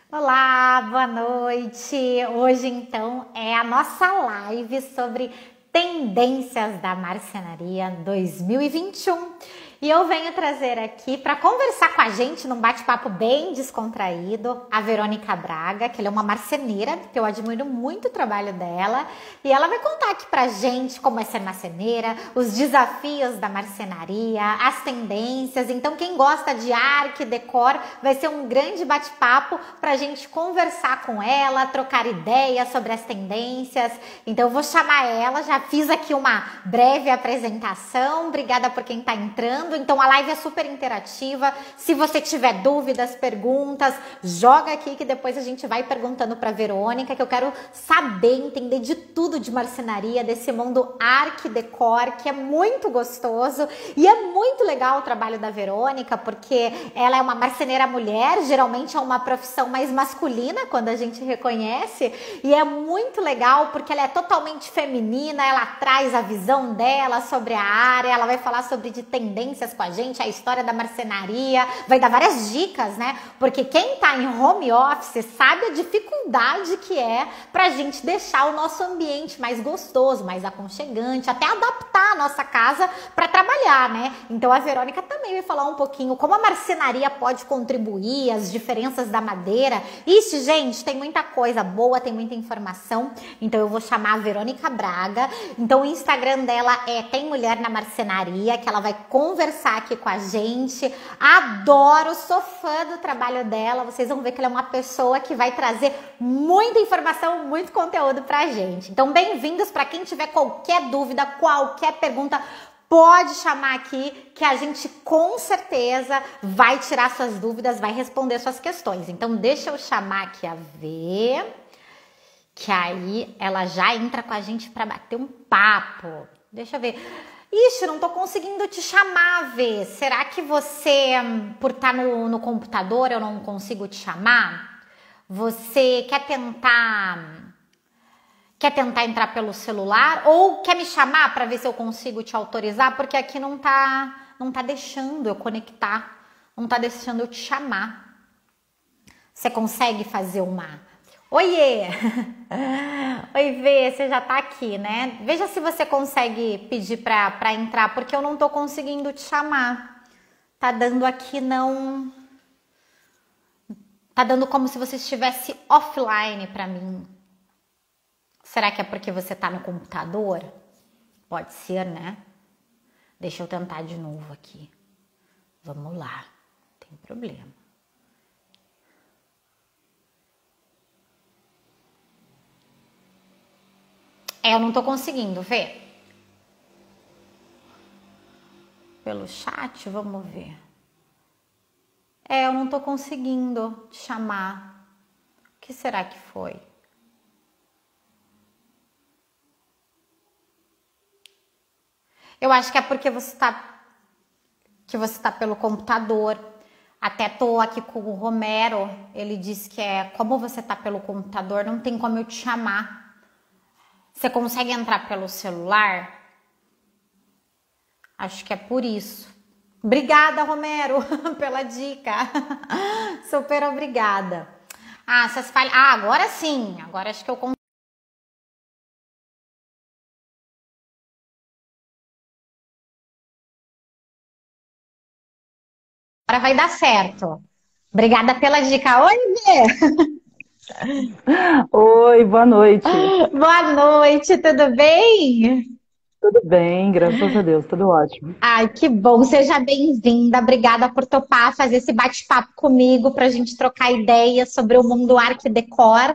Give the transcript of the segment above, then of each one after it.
Olá, boa noite. Hoje então é a nossa live sobre tendências da marcenaria 2021. E eu venho trazer aqui para conversar com a gente num bate-papo bem descontraído a Verônica Braga, que ela é uma marceneira, que eu admiro muito o trabalho dela, e ela vai contar aqui pra gente como é ser marceneira, os desafios da marcenaria, as tendências. Então quem gosta de arte, decor, vai ser um grande bate-papo pra gente conversar com ela, trocar ideias sobre as tendências. Então eu vou chamar ela, já fiz aqui uma breve apresentação. Obrigada por quem tá entrando. Então a live é super interativa. Se você tiver dúvidas, perguntas, joga aqui que depois a gente vai perguntando para Verônica, que eu quero saber, entender de tudo de marcenaria, desse mundo arte decor, que é muito gostoso e é muito legal o trabalho da Verônica, porque ela é uma marceneira mulher, geralmente é uma profissão mais masculina quando a gente reconhece, e é muito legal porque ela é totalmente feminina, ela traz a visão dela sobre a área, ela vai falar sobre de tendências com a gente, a história da marcenaria, vai dar várias dicas, né? Porque quem tá em home office sabe a dificuldade que é pra gente deixar o nosso ambiente mais gostoso, mais aconchegante, até adaptar a nossa casa para trabalhar, né? Então a Verônica também vai falar um pouquinho como a marcenaria pode contribuir, as diferenças da madeira. Ixi, gente, tem muita coisa boa, tem muita informação. Então eu vou chamar a Verônica Braga. Então o Instagram dela é Tem Mulher na Marcenaria, que ela vai conversar aqui com a gente. Adoro, sou fã do trabalho dela. Vocês vão ver que ela é uma pessoa que vai trazer muita informação, muito conteúdo pra gente. Então, bem-vindos. Para quem tiver qualquer dúvida, qualquer pergunta, pode chamar aqui que a gente com certeza vai tirar suas dúvidas, vai responder suas questões. Então, deixa eu chamar aqui a V, que aí ela já entra com a gente para bater um papo. Deixa eu ver. Ixi, não tô conseguindo te chamar, Vê. Será que você, por estar no computador, eu não consigo te chamar? Você quer tentar entrar pelo celular ou quer me chamar para ver se eu consigo te autorizar? Porque aqui não tá deixando eu conectar, não tá deixando eu te chamar. Você consegue fazer uma... Oiê! Oi, Vê, você já tá aqui, né? Veja se você consegue pedir pra entrar, porque eu não tô conseguindo te chamar. Tá dando aqui não... Tá dando como se você estivesse offline pra mim. Será que é porque você tá no computador? Pode ser, né? Deixa eu tentar de novo aqui. Vamos lá. Não tem problema. Eu não tô conseguindo ver. Pelo chat, vamos ver. Eu não tô conseguindo te chamar. O que será que foi? Eu acho que é porque você tá pelo computador. Até tô aqui com o Romero. Ele disse que como você tá pelo computador, não tem como eu te chamar. Você consegue entrar pelo celular? Acho que é por isso. Obrigada, Romero, pela dica. Super obrigada. Essas falhas... agora sim. Agora acho que eu consigo. Agora vai dar certo. Obrigada pela dica. Oi, Bê. Oi, boa noite. Boa noite, tudo bem? Tudo bem, graças a Deus, tudo ótimo. Ai, que bom, seja bem-vinda. Obrigada por topar fazer esse bate-papo comigo para a gente trocar ideias sobre o mundo arte decor.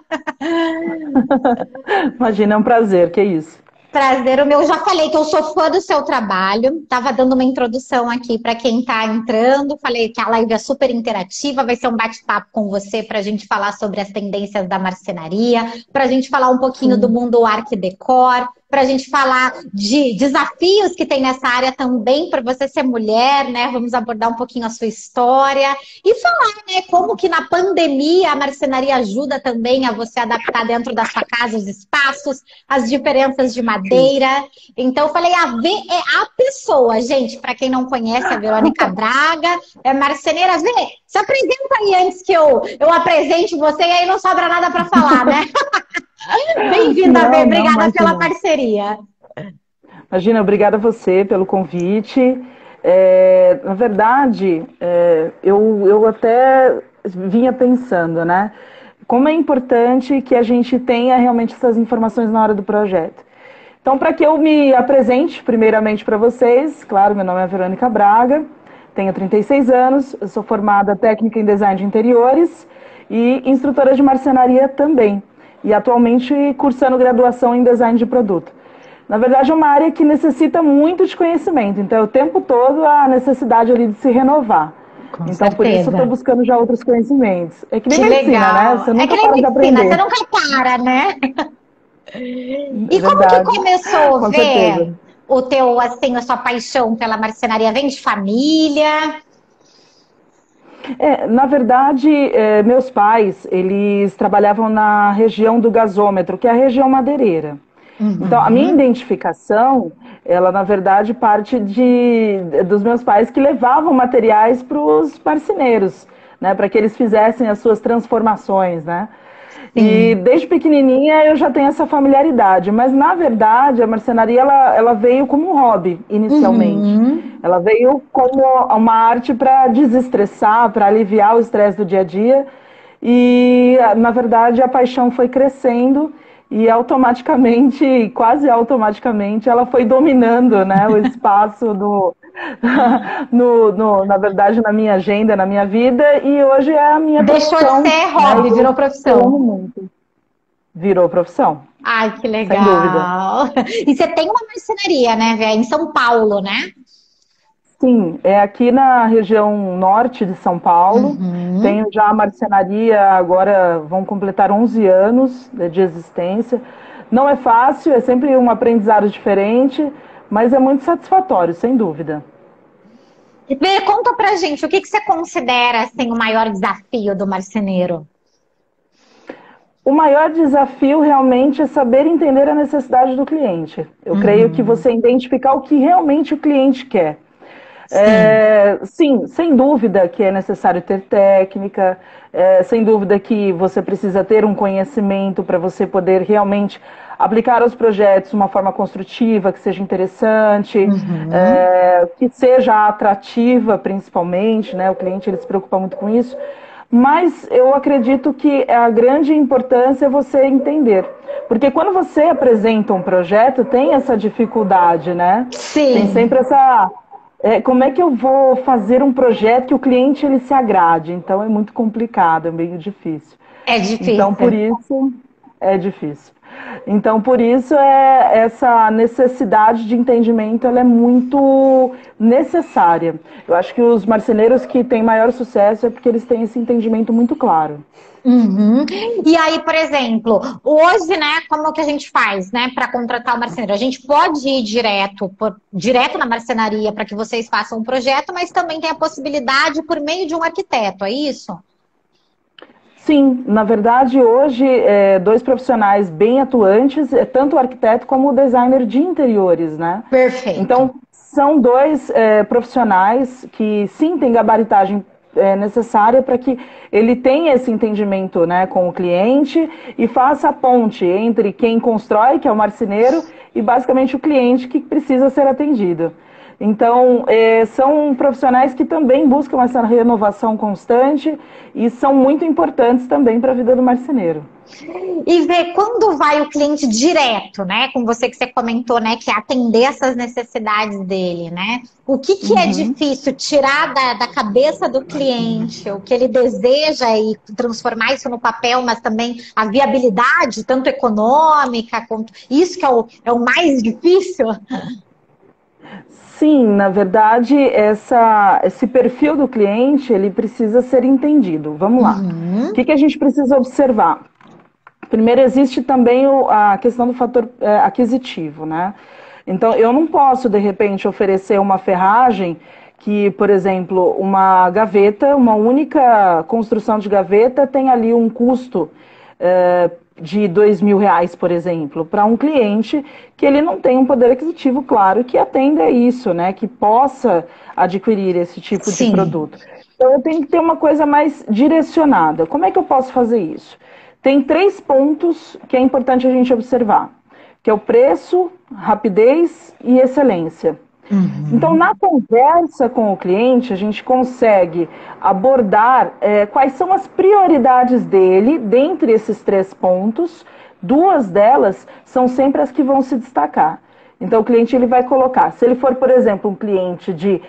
Imagina, é um prazer, que é isso. Prazer, o meu. Já falei que eu sou fã do seu trabalho. Tava dando uma introdução aqui para quem está entrando. Falei que a live é super interativa, vai ser um bate-papo com você para a gente falar sobre as tendências da marcenaria, para a gente falar um pouquinho do Sim. mundo arte decor, para a gente falar de desafios que tem nessa área também, para você ser mulher, né? Vamos abordar um pouquinho a sua história e falar, né, como que na pandemia a marcenaria ajuda também a você adaptar dentro da sua casa os espaços, as diferenças de madeira. Então, eu falei, a V é a pessoa, gente. Para quem não conhece, a Verônica Braga é marceneira. Vê, se apresenta aí antes que eu apresente você, e aí não sobra nada para falar, né? Bem-vinda, Vê. Obrigada pela parceria. Imagina, obrigada a você pelo convite. Na verdade, eu até vinha pensando, né? Como é importante que a gente tenha realmente essas informações na hora do projeto. Então, para que eu me apresente primeiramente para vocês, claro, meu nome é Verônica Braga, tenho 36 anos, eu sou formada técnica em design de interiores e instrutora de marcenaria também. E atualmente cursando graduação em design de produto. Na verdade, é uma área que necessita muito de conhecimento, então é o tempo todo a necessidade ali de se renovar. Com então, certeza. Por isso, eu estou buscando já outros conhecimentos. É que nem medicina, legal, né? Você nunca para de aprender. Você nunca para, né? E como verdade. que começou, Com Vê, certeza. o teu, assim, a sua paixão pela marcenaria? Vem de família? Na verdade, meus pais, eles trabalhavam na região do gasômetro, que é a região madeireira. Então, a minha identificação, ela, na verdade, parte dos meus pais que levavam materiais para os marceneiros, né, para que eles fizessem as suas transformações, né? Sim. E desde pequenininha eu já tenho essa familiaridade, mas na verdade a marcenaria ela veio como um hobby inicialmente. Ela veio como uma arte para desestressar, para aliviar o estresse do dia a dia e na verdade a paixão foi crescendo e automaticamente, quase automaticamente, ela foi dominando, né, o espaço na verdade, na minha agenda, na minha vida, e hoje é a minha profissão. Deixou de ser hobby, né? Virou profissão. Virou profissão. Ai, que legal. Sem dúvida. E você tem uma marcenaria, né, Vé? Em São Paulo, né? Sim, é aqui na região norte de São Paulo. Tenho já a marcenaria, agora vão completar 11 anos de existência. Não é fácil, é sempre um aprendizado diferente, mas é muito satisfatório, sem dúvida. Vê, conta pra gente, o que você considera assim, o maior desafio do marceneiro? O maior desafio realmente é saber entender a necessidade do cliente. Eu creio que você identificar o que realmente o cliente quer. Sim, sem dúvida que é necessário ter técnica, sem dúvida que você precisa ter um conhecimento para você poder realmente aplicar aos projetos de uma forma construtiva, que seja interessante, que seja atrativa principalmente, né? O cliente ele se preocupa muito com isso. Mas eu acredito que a grande importância é você entender. Porque quando você apresenta um projeto, tem essa dificuldade, né? Sim. Tem sempre essa... como é que eu vou fazer um projeto que o cliente ele se agrade? Então é muito complicado, é meio difícil. É difícil. Então por isso é difícil. Então por isso essa necessidade de entendimento ela é muito necessária. Eu acho que os marceneiros que têm maior sucesso é porque eles têm esse entendimento muito claro. E aí, por exemplo, hoje, né, como que a gente faz, né, para contratar o marceneiro? A gente pode ir direto na marcenaria para que vocês façam um projeto, mas também tem a possibilidade por meio de um arquiteto, é isso? Sim, na verdade hoje dois profissionais bem atuantes, tanto o arquiteto como o designer de interiores, né? Perfeito. Então são dois profissionais que sim têm gabaritagem necessária para que ele tenha esse entendimento, né, com o cliente e faça a ponte entre quem constrói, que é o marceneiro, e basicamente o cliente que precisa ser atendido. Então, são profissionais que também buscam essa renovação constante e são muito importantes também para a vida do marceneiro. E ver quando vai o cliente direto, né? Com você que você comentou, né? Que é atender essas necessidades dele, né? O que é difícil tirar da cabeça do cliente, o que ele deseja e transformar isso no papel, mas também a viabilidade, tanto econômica, quanto isso que é o mais difícil? Sim, na verdade, esse perfil do cliente, ele precisa ser entendido. Vamos lá. O que a gente precisa observar? Primeiro, existe também a questão do fator aquisitivo, né? Então, eu não posso, de repente, oferecer uma ferragem que, por exemplo, uma gaveta, uma única construção de gaveta tem ali um custo de R$ 2.000, por exemplo, para um cliente que ele não tem um poder aquisitivo, claro, que atenda a isso, né? Que possa adquirir esse tipo de produto. Então, eu tenho que ter uma coisa mais direcionada. Como é que eu posso fazer isso? Tem 3 pontos que é importante a gente observar, que é o preço, rapidez e excelência. Então, na conversa com o cliente, a gente consegue abordar quais são as prioridades dele, dentre esses 3 pontos. 2 delas são sempre as que vão se destacar. Então, o cliente ele vai colocar, se ele for, por exemplo, um cliente de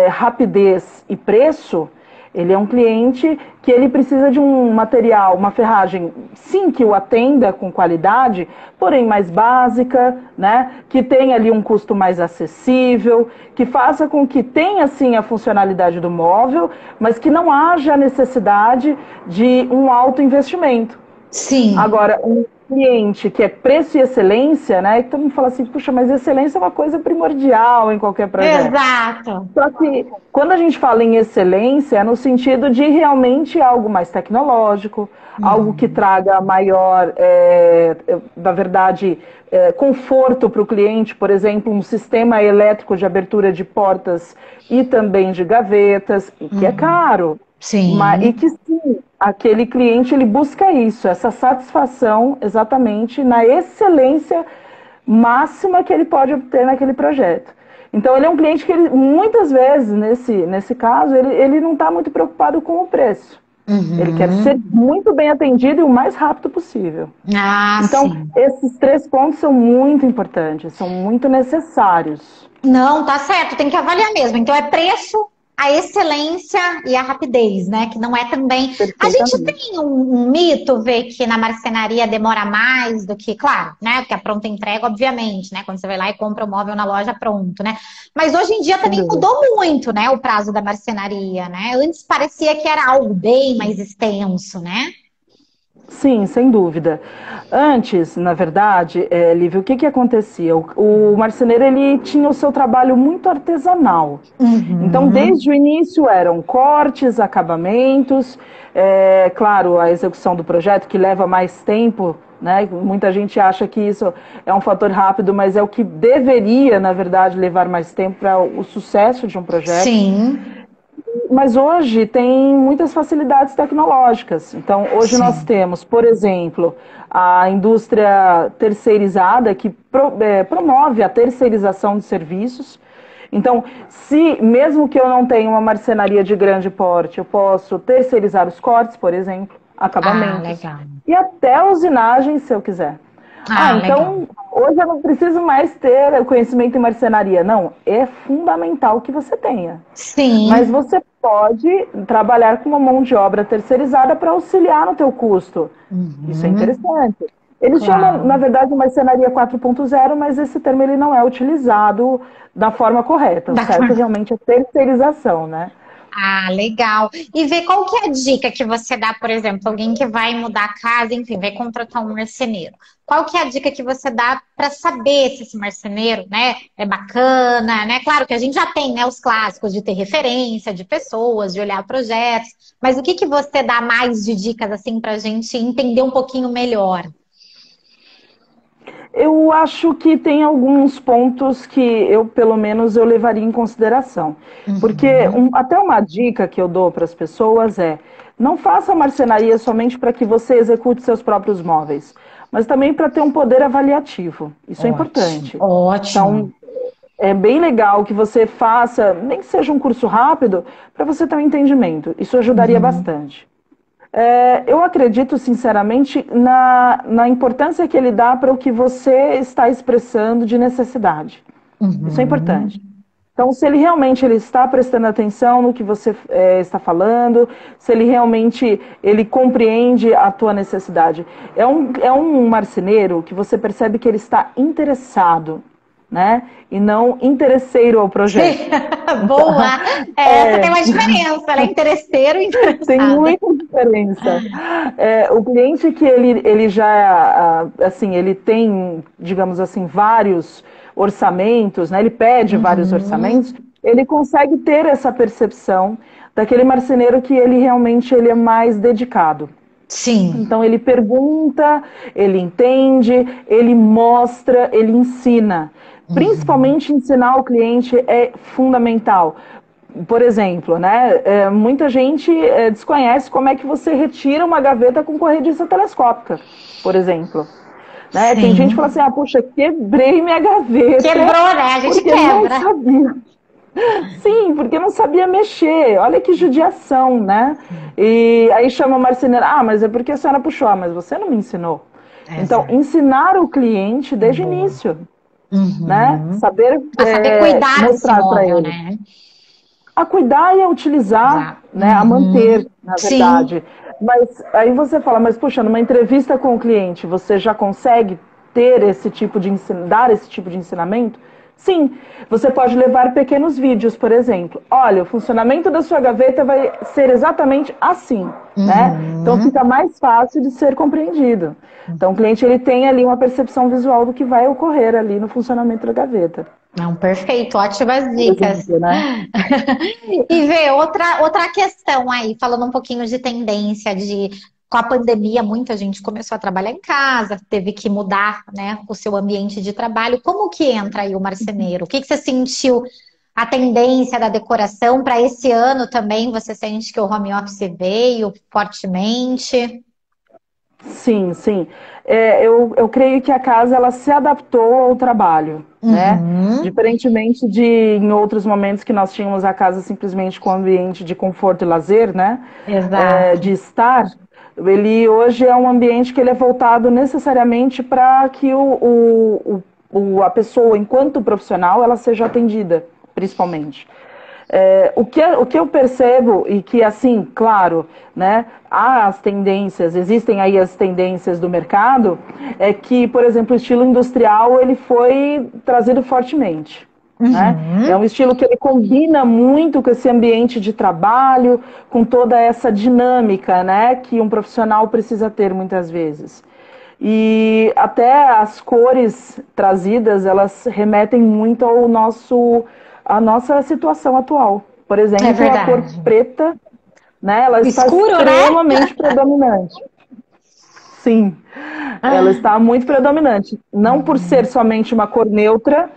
rapidez e preço, ele é um cliente que ele precisa de um material, uma ferragem, sim, que o atenda com qualidade, porém mais básica, né? Que tenha ali um custo mais acessível, que faça com que tenha, sim, a funcionalidade do móvel, mas que não haja necessidade de um alto investimento. Sim. Agora, um cliente que é preço e excelência, né? E todo mundo fala assim, puxa, mas excelência é uma coisa primordial em qualquer projeto. Exato. Só que quando a gente fala em excelência, é no sentido de realmente algo mais tecnológico, algo que traga maior, na verdade, conforto para o cliente, por exemplo, um sistema elétrico de abertura de portas e também de gavetas, que é caro. Sim. E que sim, aquele cliente ele busca isso, essa satisfação exatamente na excelência máxima que ele pode obter naquele projeto. Então ele é um cliente que ele, muitas vezes, nesse caso, ele não está muito preocupado com o preço. Ele quer ser muito bem atendido e o mais rápido possível. Então, sim. Esses 3 pontos são muito importantes, são muito necessários. Não, tá certo, tem que avaliar mesmo. Então é preço, a excelência e a rapidez, né? Que não é também... A gente tem um mito, ver que na marcenaria demora mais do que... Claro, né? Porque a pronta entrega, obviamente, né? Quando você vai lá e compra o móvel na loja, pronto, né? Mas hoje em dia também mudou muito, né? O prazo da marcenaria, né? Antes parecia que era algo bem mais extenso, né? Sim, sem dúvida. Antes, na verdade, Lívia, o que acontecia? O marceneiro ele tinha o seu trabalho muito artesanal. Então, desde o início eram cortes, acabamentos, claro, a execução do projeto, que leva mais tempo, né? Muita gente acha que isso é um fator rápido, mas é o que deveria, na verdade, levar mais tempo para o sucesso de um projeto. Sim. Mas hoje tem muitas facilidades tecnológicas. Então, hoje nós temos, por exemplo, a indústria terceirizada que promove a terceirização de serviços. Então, mesmo que eu não tenha uma marcenaria de grande porte, eu posso terceirizar os cortes, por exemplo, acabamentos. Legal. E até usinagem, se eu quiser. Então, hoje eu não preciso mais ter o conhecimento em marcenaria. Não, é fundamental que você tenha. Sim. Mas você pode trabalhar com uma mão de obra terceirizada para auxiliar no teu custo. Isso é interessante. Eles chamam, na verdade, marcenaria 4.0, mas esse termo ele não é utilizado da forma correta. O certo realmente é terceirização, né? Legal. E ver qual que é a dica que você dá, por exemplo, alguém que vai mudar a casa, enfim, vai contratar um marceneiro. Qual que é a dica que você dá para saber se esse marceneiro, né, é bacana, né? Claro que a gente já tem, né, os clássicos de ter referência de pessoas, de olhar projetos, mas o que você dá mais de dicas, assim, para a gente entender um pouquinho melhor? Eu acho que tem alguns pontos que pelo menos, eu levaria em consideração. Porque até uma dica que eu dou para as pessoas não faça marcenaria somente para que você execute seus próprios móveis, mas também para ter um poder avaliativo. Isso é importante. Ótimo. Então, é bem legal que você faça, nem que seja um curso rápido, para você ter um entendimento. Isso ajudaria bastante. Eu acredito, sinceramente, na importância que ele dá para o que você está expressando de necessidade. Isso é importante. Então, se ele realmente está prestando atenção no que você está falando, se ele realmente compreende a tua necessidade. É um marceneiro que você percebe que ele está interessado né? E não interesseiro ao projeto. Sim. Boa! Essa tem uma diferença, ela é interesseiro e interessado. Tem muita diferença. O cliente que ele já, assim, ele tem, digamos assim, vários orçamentos, né? Ele pede vários orçamentos, ele consegue ter essa percepção daquele marceneiro que ele realmente ele é mais dedicado. Sim. Então ele pergunta, ele entende, ele mostra, ele ensina. Principalmente ensinar o cliente é fundamental. Por exemplo, né, muita gente desconhece como é que você retira uma gaveta com corrediça telescópica, por exemplo. Né? Tem gente que fala assim, puxa, quebrei minha gaveta. Quebrou, né? A gente quebra. Não sabia. Sim, porque não sabia mexer. Olha que judiação, né? E aí chama o marceneiro, mas é porque a senhora puxou, mas você não me ensinou. Então, ensinar o cliente desde o início, né? Saber cuidar mostrar para ele. Né? A cuidar e a utilizar, né? A manter, na verdade. Sim. Mas aí você fala, mas puxa, numa entrevista com o cliente, você já consegue ter esse tipo de dar esse tipo de ensinamento? Sim, você pode levar pequenos vídeos, por exemplo. Olha, o funcionamento da sua gaveta vai ser exatamente assim, né? Então fica mais fácil de ser compreendido. Então o cliente ele tem ali uma percepção visual do que vai ocorrer ali no funcionamento da gaveta. Não, perfeito, ótimas dicas. Exemplo, né? E Vê, outra questão aí, falando um pouquinho de tendência com a pandemia, muita gente começou a trabalhar em casa, teve que mudar, né, o seu ambiente de trabalho. Como que entra aí o marceneiro? O que você sentiu a tendência da decoração para esse ano também? Você sente que o home office veio fortemente? Sim, sim. Eu creio que a casa ela se adaptou ao trabalho, né? Diferentemente de em outros momentos que nós tínhamos a casa simplesmente com ambiente de conforto e lazer, né? Exato. De estar. Ele hoje é um ambiente que ele é voltado necessariamente para que a pessoa, enquanto profissional, ela seja atendida, principalmente. O que eu percebo, e que assim, claro, né, há as tendências, existem aí as tendências do mercado, é que, por exemplo, o estilo industrial ele foi trazido fortemente. Né? É um estilo que ele combina muito com esse ambiente de trabalho, com toda essa dinâmica, né, que um profissional precisa ter muitas vezes. E até as cores trazidas, elas remetem muito à nossa situação atual. Por exemplo, a cor preta, né, ela está extremamente predominante. Sim, ela está muito predominante. Não por ser somente uma cor neutra,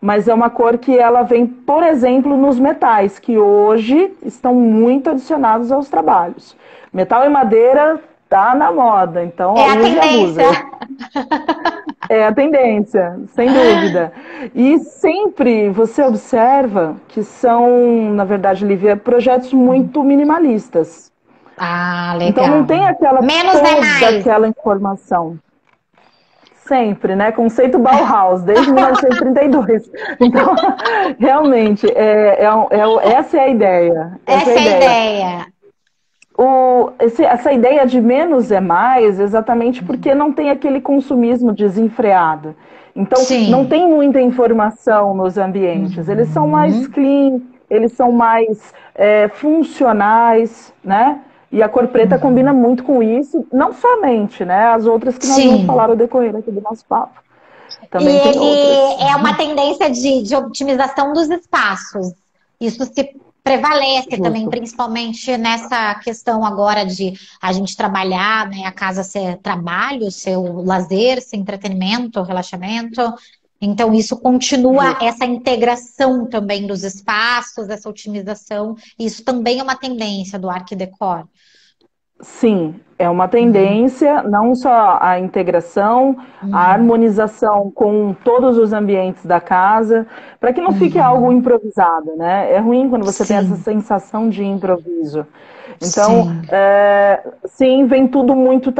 mas é uma cor que ela vem, por exemplo, nos metais, que hoje estão muito adicionados aos trabalhos. Metal e madeira tá na moda, então a tendência. É a tendência, sem dúvida. E sempre você observa que são, na verdade, Lívia, projetos muito minimalistas. Legal. Então não tem aquela toda aquela informação. Sempre, né? Conceito Bauhaus, desde 1932. Então, realmente, essa é a ideia. Essa é a ideia. Essa ideia de menos é mais, exatamente porque não tem aquele consumismo desenfreado. Então, não tem muita informação nos ambientes. Eles são mais clean, eles são mais funcionais, né? E a cor preta combina muito com isso, não somente, né? As outras que nós vamos falar ao decorrer aqui do nosso papo. Também tem outras. É uma tendência de otimização dos espaços. Isso se prevalece também, principalmente nessa questão agora de a gente trabalhar, né? A casa ser trabalho, ser lazer, ser entretenimento, relaxamento. Então, isso continua essa integração também dos espaços, essa otimização. Isso também é uma tendência do Art Décor. Sim, é uma tendência, não só a integração, a harmonização com todos os ambientes da casa, para que não fique algo improvisado, né? É ruim quando você tem essa sensação de improviso. Então, sim, vem tudo muito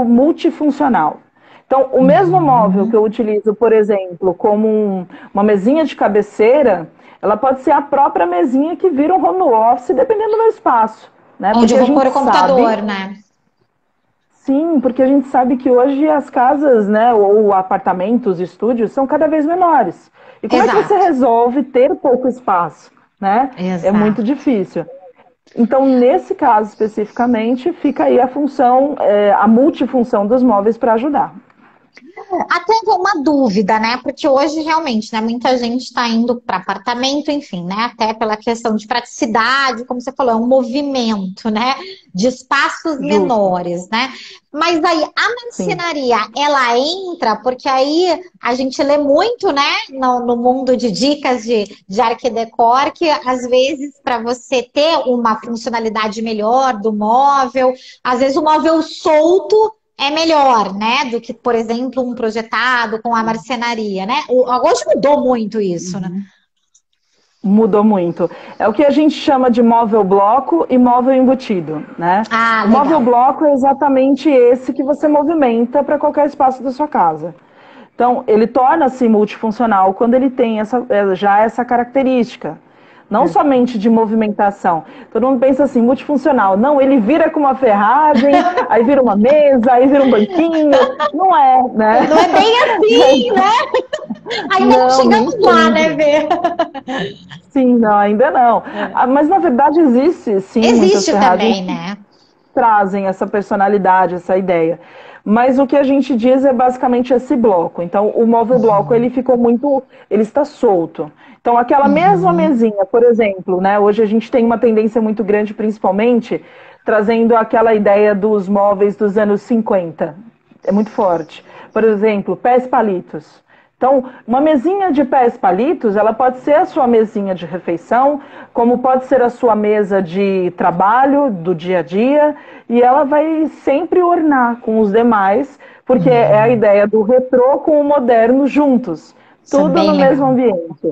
multifuncional. Então, o mesmo móvel que eu utilizo, por exemplo, como uma mesinha de cabeceira, ela pode ser a própria mesinha que vira um home office, dependendo do espaço. Né? Onde eu vou pôr o computador, né? Sim, porque a gente sabe que hoje as casas, né, ou apartamentos, estúdios, são cada vez menores. E como é que você Exato, resolve ter pouco espaço, né? É muito exato. difícil. Então, nesse caso especificamente, fica aí a função, a multifunção dos móveis para ajudar. Até uma dúvida, né? Porque hoje realmente, né, muita gente está indo para apartamento, enfim, né? Até pela questão de praticidade, como você falou, é um movimento, né? De espaços Justo, menores, né? Mas aí a sim. marcenaria, ela entra, porque aí a gente lê muito, né, no mundo de dicas de arquidecor, que às vezes para você ter uma funcionalidade melhor do móvel, às vezes o móvel solto é melhor, né? Do que, por exemplo, um projetado com a marcenaria, né? Hoje mudou muito isso, né? Mudou muito. É o que a gente chama de móvel bloco e móvel embutido, né? Ah, O móvel legal. bloco é exatamente esse que você movimenta para qualquer espaço da sua casa. Então, ele torna-se multifuncional quando ele tem já essa característica. Não somente de movimentação. Todo mundo pensa assim, multifuncional. Não, ele vira com uma ferragem, aí vira uma mesa, aí vira um banquinho. Não é, né? Não é bem assim, né? Ainda não Não, nem chegamos lá, né, sempre. Vê? Sim, não, ainda não. Mas na verdade existe sim muitas Existe ferragens também, né? trazem essa personalidade, essa ideia. Mas o que a gente diz é basicamente esse bloco. Então, o móvel bloco, ele ficou muito, ele está solto. Então, aquela mesma Uhum. mesinha, por exemplo, né? Hoje a gente tem uma tendência muito grande, principalmente, trazendo aquela ideia dos móveis dos anos 50. É muito forte. Por exemplo, pés palitos. Então, uma mesinha de pés palitos, ela pode ser a sua mesinha de refeição, como pode ser a sua mesa de trabalho do dia a dia, e ela vai sempre ornar com os demais, porque é a ideia do retrô com o moderno juntos, Isso é tudo no bem mesmo legal. ambiente.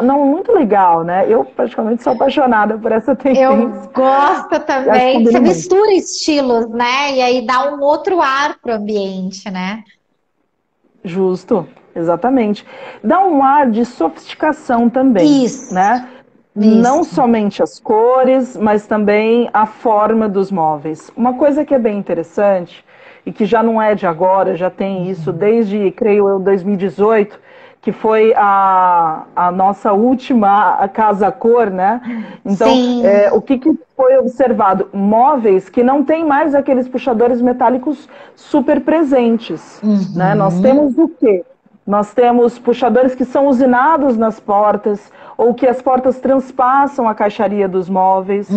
Não, muito legal, né? Eu praticamente sou apaixonada por essa tendência. Eu gosto Eu acho que também. Você combina muito. mistura estilos, né? E aí dá um outro ar pro ambiente, né? Justo, exatamente. Dá um ar de sofisticação também, Isso, né? Não isso. somente as cores, mas também a forma dos móveis. Uma coisa que é bem interessante, e que já não é de agora, já tem isso desde, creio eu, 2018, que foi a nossa última casa cor, né? Então, Sim. o que foi observado? Móveis que não tem mais aqueles puxadores metálicos super presentes, né? Nós Uhum. temos o quê? Nós temos puxadores que são usinados nas portas, ou que as portas transpassam a caixaria dos móveis,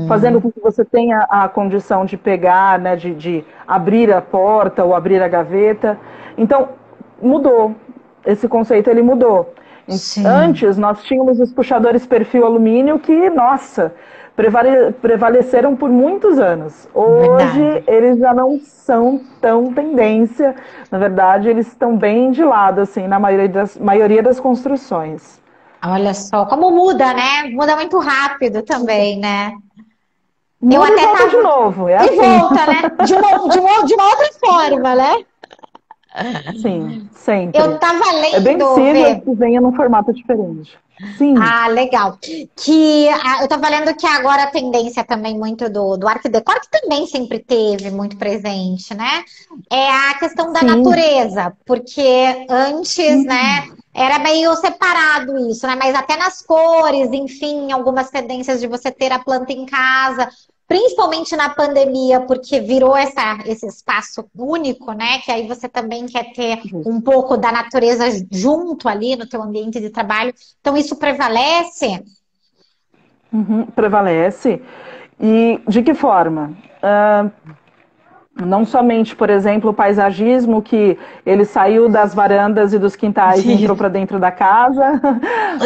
fazendo Uhum. com que você tenha a condição de pegar, né, de abrir a porta ou abrir a gaveta. Então, mudou. Esse conceito ele mudou. Sim, Antes, nós tínhamos os puxadores perfil alumínio que, nossa, prevaleceram por muitos anos. Hoje, verdade. eles já não são tão tendência. Na verdade, eles estão bem de lado, assim, na maioria das construções. Olha só como muda, né? Muda muito rápido também, né? Eu Muda e até volta de tava. novo, é E assim. volta, né? De uma outra forma, né? Sim, Eu sempre. tava É bem lendo, possível Vê. que venha num formato diferente. Sim, Ah, legal. Eu tava lendo que agora a tendência também muito do Art Deco, que também sempre teve muito presente, né? É a questão da sim. natureza, porque antes, né, era meio separado isso, né? Mas até nas cores, enfim, algumas tendências de você ter a planta em casa, principalmente na pandemia, porque virou esse espaço único, né? Que aí você também quer ter um pouco da natureza junto ali no teu ambiente de trabalho. Então, isso prevalece? Uhum, prevalece. E de que forma? Não somente, por exemplo, o paisagismo, que ele saiu das varandas e dos quintais e entrou para dentro da casa,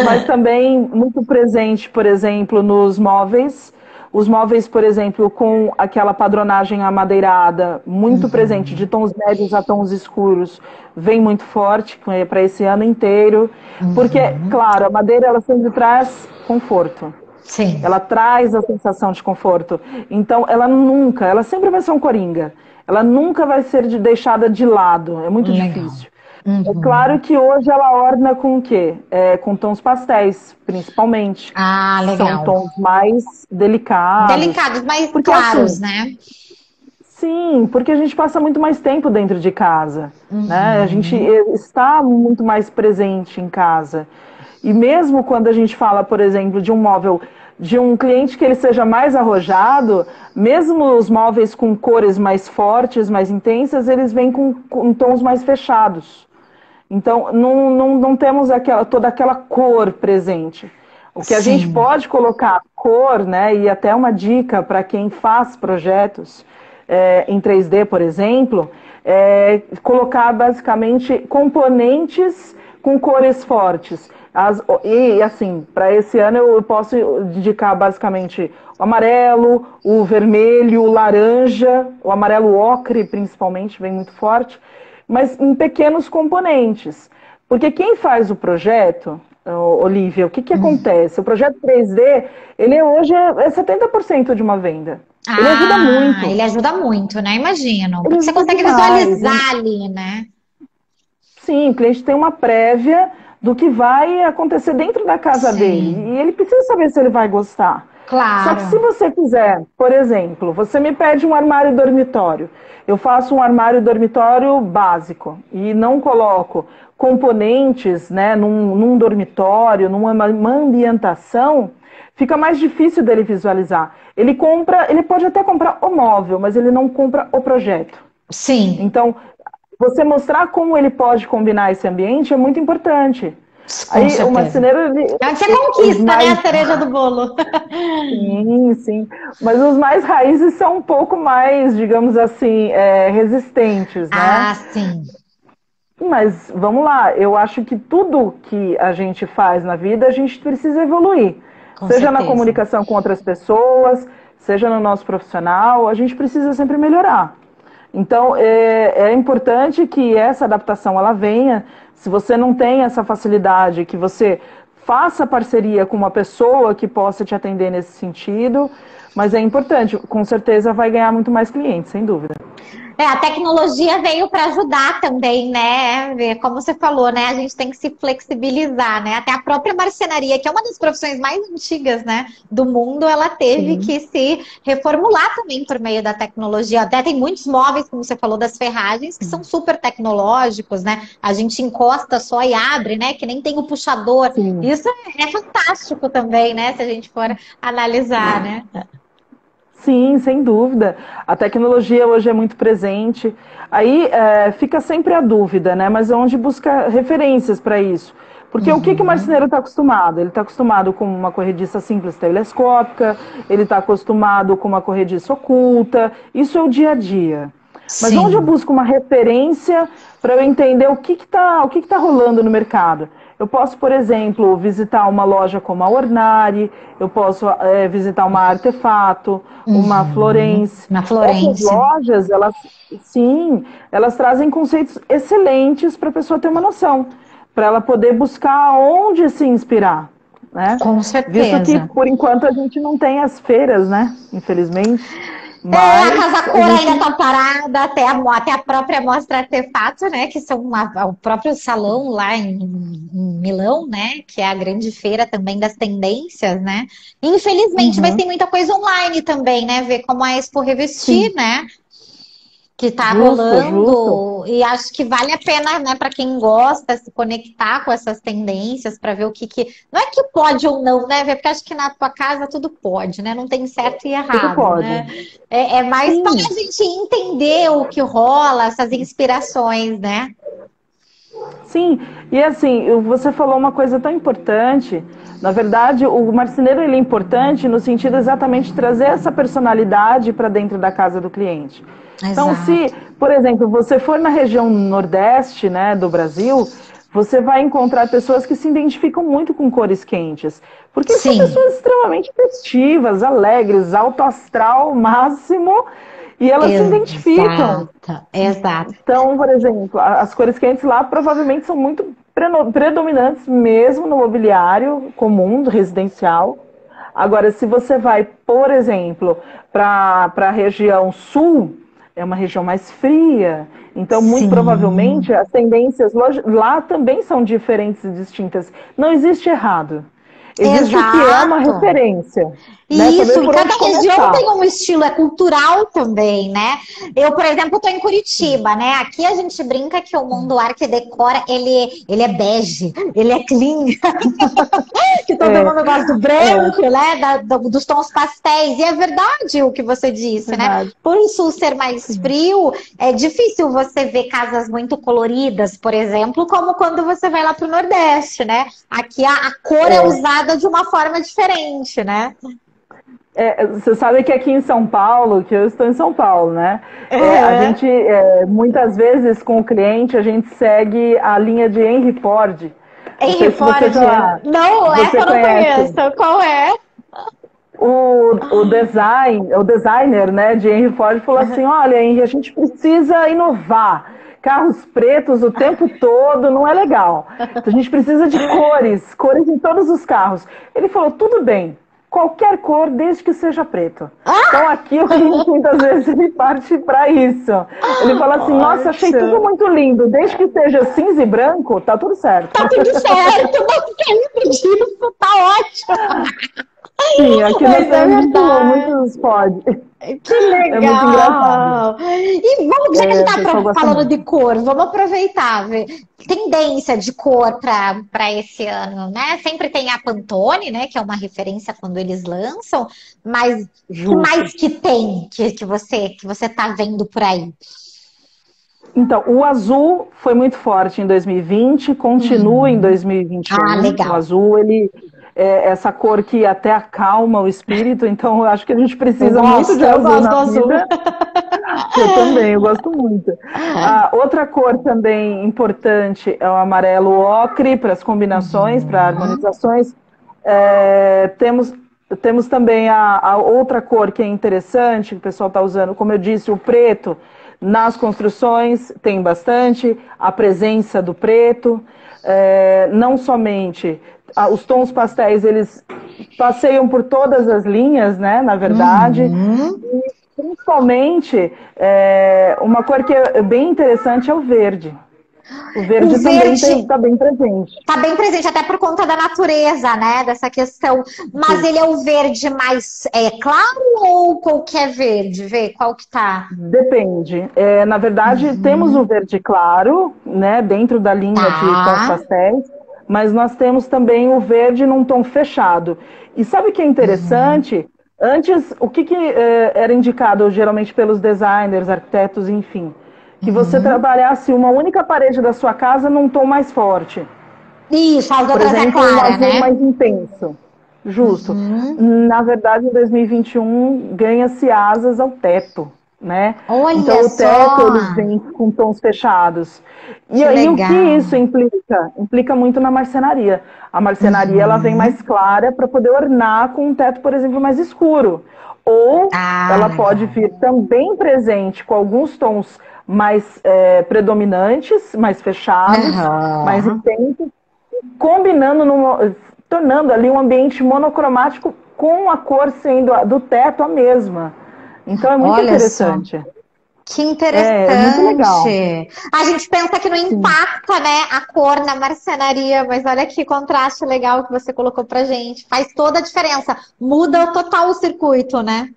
mas também muito presente, por exemplo, nos móveis. Os móveis, por exemplo, com aquela padronagem amadeirada, muito presente, de tons médios a tons escuros, vem muito forte para esse ano inteiro. Porque, Uhum. claro, a madeira ela sempre traz conforto. Sim. Ela traz a sensação de conforto. Então, ela sempre vai ser um coringa. Ela nunca vai ser deixada de lado. É muito Legal. difícil. É claro Uhum. que hoje ela orna com o quê? Com tons pastéis, principalmente, que Ah, são legal. tons mais delicados. Delicados, mas Porque claros, assim, né? Sim, porque a gente passa muito mais tempo dentro de casa, né? A gente está muito mais presente em casa. E mesmo quando a gente fala, por exemplo, de um móvel, de um cliente que ele seja mais arrojado, mesmo os móveis com cores mais fortes, mais intensas, eles vêm com tons mais fechados. Então, não temos toda aquela cor presente. O que a gente Sim. pode colocar cor, né, e até uma dica para quem faz projetos em 3D, por exemplo, é colocar basicamente componentes com cores fortes. E assim, para esse ano eu posso dedicar basicamente o amarelo, o vermelho, o laranja, o amarelo ocre principalmente, vem muito forte, mas em pequenos componentes. Porque quem faz o projeto, Olivia, o que acontece? O projeto 3D, ele hoje é 70% de uma venda. Ele ajuda Ah, muito. ele ajuda muito, né? Imagino. Ele Porque você ajuda consegue demais, né? visualizar ali, né? Sim, o cliente tem uma prévia do que vai acontecer dentro da casa dele. Sim, E ele precisa saber se ele vai gostar. Só que se claro. você quiser, por exemplo, você me pede um armário dormitório. Eu faço um armário dormitório básico e não coloco componentes, né, num dormitório, numa ambientação, fica mais difícil dele visualizar. Ele pode até comprar o móvel, mas ele não compra o projeto. Sim, Então, você mostrar como ele pode combinar esse ambiente é muito importante. com Aí o certeza. marceneiro, É onde você os conquista, né? mais. A cereja do bolo. Sim, sim. Mas os mais raízes são um pouco mais, digamos assim, resistentes, né? Ah, sim, Mas vamos lá, eu acho que tudo que a gente faz na vida, a gente precisa evoluir. com Seja na certeza. comunicação com outras pessoas, seja no nosso profissional, a gente precisa sempre melhorar. Então, é importante que essa adaptação ela venha. Se você não tem essa facilidade, que você faça parceria com uma pessoa que possa te atender nesse sentido. Mas é importante, com certeza vai ganhar muito mais clientes, sem dúvida. É, a tecnologia veio para ajudar também, né? Como você falou, né? A gente tem que se flexibilizar, né? Até a própria marcenaria, que é uma das profissões mais antigas, né, do mundo, ela teve Sim. que se reformular também por meio da tecnologia. Até tem muitos móveis, como você falou, das ferragens, que são super tecnológicos, né? A gente encosta só e abre, né? Que nem tem o puxador. Sim. Isso é fantástico também, né? Se a gente for analisar, né? Sim, sem dúvida. A tecnologia hoje é muito presente. Aí fica sempre a dúvida, né? Mas onde busca referências para isso? Porque o que o Uhum. marceneiro está acostumado? Ele está acostumado com uma corrediça simples telescópica, ele está acostumado com uma corrediça oculta. Isso é o dia a dia. Mas onde eu Sim. busco uma referência para eu entender o que tá rolando no mercado? Eu posso, por exemplo, visitar uma loja como a Ornari, eu posso visitar uma Artefato, uma Uhum. Florence. Na Essas Florência. lojas, sim, elas trazem conceitos excelentes para a pessoa ter uma noção, para ela poder buscar onde se inspirar, né? Com Visto que, certeza. por enquanto, a gente não tem as feiras, né? Infelizmente. É, a Casa Mas a Cor ainda gente. tá parada, até a própria Mostra Artefato, né? Que são o próprio salão lá em Milão, né? Que é a grande feira também das tendências, né? Infelizmente, mas Uhum, tem muita coisa online também, né? Ver como a Expo Revestir, sim, né? Que tá justo, justo. rolando e acho que vale a pena, né, para quem gosta se conectar com essas tendências para ver o que não é que pode ou não, né, Vê? Porque acho que na tua casa tudo pode, né, não tem certo e Tudo errado, pode. né, é mais para Sim, a gente entender o que rola, essas inspirações, né? sim. E assim, você falou uma coisa tão importante. Na verdade, o marceneiro ele é importante no sentido exatamente de trazer essa personalidade para dentro da casa do cliente. Então, se, Exato. por exemplo, você for na região nordeste, né, do Brasil, você vai encontrar pessoas que se identificam muito com cores quentes, porque são Sim, pessoas extremamente festivas, alegres, alto astral máximo, e elas se identificam. exato, exato. Então, por exemplo, as cores quentes lá provavelmente são muito predominantes mesmo no mobiliário comum, residencial. Agora, se você vai, por exemplo, para a região sul, é uma região mais fria, então muito Sim, provavelmente as tendências lá também são diferentes e distintas. Não existe errado. existe o que é uma Exato. referência. Né? Isso, Saber e por cada onde região começar. tem um estilo, é cultural também, né? Eu, por exemplo, estou em Curitiba, né? Aqui a gente brinca que o mundo arte e decora, ele é bege, ele é clean, que todo mundo gosta do branco, né? Dos tons pastéis, e é verdade o que você disse, né? Verdade. Por o sul ser mais Sim. frio, é difícil você ver casas muito coloridas, por exemplo, como quando você vai lá para o Nordeste, né? Aqui a cor é usada de uma forma diferente, né? Você sabe que aqui em São Paulo, que eu estou em São Paulo, né? A gente, muitas vezes, com o cliente, a gente segue a linha de Henry Ford. Não sei Henry se você Ford? já Não, essa você eu não conhece. conheço. Qual é? O designer, né, de Henry Ford falou assim, olha, Henry, a gente precisa inovar. Carros pretos o tempo todo não é legal. Então, a gente precisa de cores em todos os carros. Ele falou, tudo bem, qualquer cor, desde que seja preto. Então aqui o cliente muitas vezes ele parte para isso. Ele fala assim, nossa, achei tudo muito lindo, desde que seja cinza e branco, tá tudo certo. Tá tudo certo, não sei disso, tá ótimo. Sim, aqui nós Mas é temos verdade. muitos pod. Que É muito engraçado. legal! E vamos, já que a gente O pessoal tá gosta falando muito. de cor, vamos aproveitar, ver tendência de cor para esse ano, né? Sempre tem a Pantone, né? Que é uma referência quando eles lançam, mas que Justo. mais que tem que você tá vendo por aí? Então, o azul foi muito forte em 2020, continua em Ah, 2021. O legal. azul, ele é essa cor que até acalma o espírito, então eu acho que a gente Eu precisa muito gosto, de eu azul gosto do na azul. vida. Eu também, eu gosto muito. Outra cor também importante é o amarelo ocre para as combinações, para harmonizações. Temos também a outra cor que é interessante, que o pessoal está usando, como eu disse, o preto. Nas construções tem bastante a presença do preto, não somente os tons pastéis, eles passeiam por todas as linhas, né, na verdade, e principalmente uma cor que é bem interessante é o verde. O O verde também verde está bem presente. tá bem presente, até por conta da natureza, né? Dessa questão. Mas Sim. ele é o verde mais claro ou qualquer verde? Vê qual que tá. Depende. Na verdade, temos o verde claro, né, dentro da linha de tons Tá. pastéis, mas nós temos também o verde num tom fechado. E sabe o que é interessante? Antes, o que era indicado geralmente pelos designers, arquitetos, enfim, que você trabalhasse uma única parede da sua casa num tom mais forte. Isso, as Por outras é exemplo, um clara, azul né? mais intenso. Justo. Na verdade, em 2021, ganha-se asas ao teto, né? Olha Então, o teto, só, eles vêm com tons fechados. E que aí, o que isso legal. implica? Implica muito na marcenaria. A marcenaria, ela vem mais clara para poder ornar com um teto, por exemplo, mais escuro. Ou Ah, ela pode legal. vir também presente com alguns tons mais predominantes, mais fechados, mais Aham. intensos, combinando, tornando ali um ambiente monocromático com a cor sendo do teto a mesma. Então é muito Olha só. interessante. Que É muito legal. interessante. A gente pensa que não Sim. impacta, né, a cor na marcenaria, mas olha que contraste legal que você colocou pra gente. Faz toda a diferença. Muda total o circuito, né?